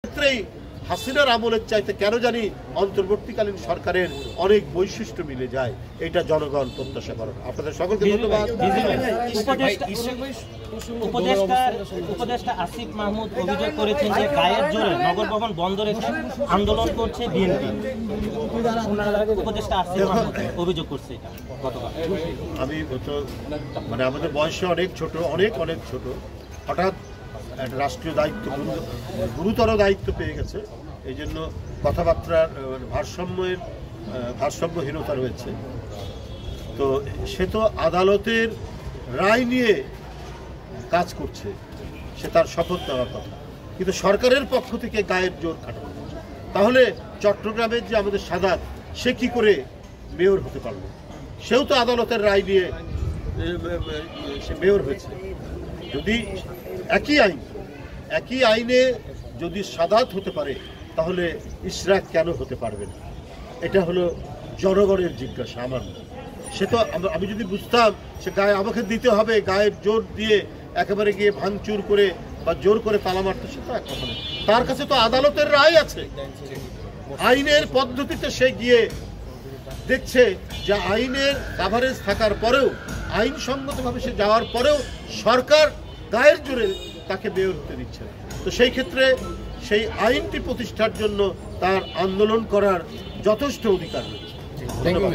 ক্ষেত্রেই হাসিনার আমলের চাইতে কেন জানি অন্তর্বর্তীকালীন সরকারের অনেক বৈশিষ্ট্য মিলে যায়, এটা জনগণ প্রত্যাশা করেন। আপনাদের সকলকে ধন্যবাদ। উপদেষ্টা আসিফ মাহমুদ অভিযোগ করেছেন যে গায়ের জোরে নগর ভবন বন্ধ রেখে আন্দোলন করছে বিএনপি। উপদেষ্টা আসিফ মাহমুদ অভিযোগ করছে এটা গতকাল। আমি তো মানে আমাদের বয়সে অনেক ছোট, অনেক ছোট, হঠাৎ একটা রাষ্ট্রীয় দায়িত্ব, গুরুতর দায়িত্ব পেয়ে গেছে, এই জন্য কথাবার্তার ভারসাম্যহীনতা রয়েছে। তো সে তো আদালতের রায় নিয়ে কাজ করছে, সে তার শপথ নেওয়ার কথা, কিন্তু সরকারের পক্ষ থেকে গায়ের জোর খাটানো হচ্ছে। তাহলে চট্টগ্রামের যে আমাদের সাদাত, সে কি করে মেয়র হতে পারল? সেও তো আদালতের রায় নিয়ে সে মেয়র হয়েছে। যদি একই আইনে যদি সাদাত হতে পারে, তাহলে ইশরাক কেন হতে পারবে না? এটা হলো জনগণের জিজ্ঞাসা, আমার না। সে তো আমি যদি বুঝতাম সে গায়ে আমাকে দিতে হবে, গায়ের জোর দিয়ে একেবারে গিয়ে ভাঙচুর করে বা জোর করে তালা মারতে, সে তো এক কথা না। তার কাছে তো আদালতের রায় আছে, আইনের পদ্ধতিতে সে গিয়ে দেখছে যে আইনের কাভারেজ থাকার পরেও, আইনসম্মতভাবে সে যাওয়ার পরেও সরকার গায়ের জোরে তাকে মেয়র হতে দিচ্ছে। তো সেই ক্ষেত্রে সেই আইনটি প্রতিষ্ঠার জন্য তার আন্দোলন করার যথেষ্ট অধিকার রয়েছে। ধন্যবাদ।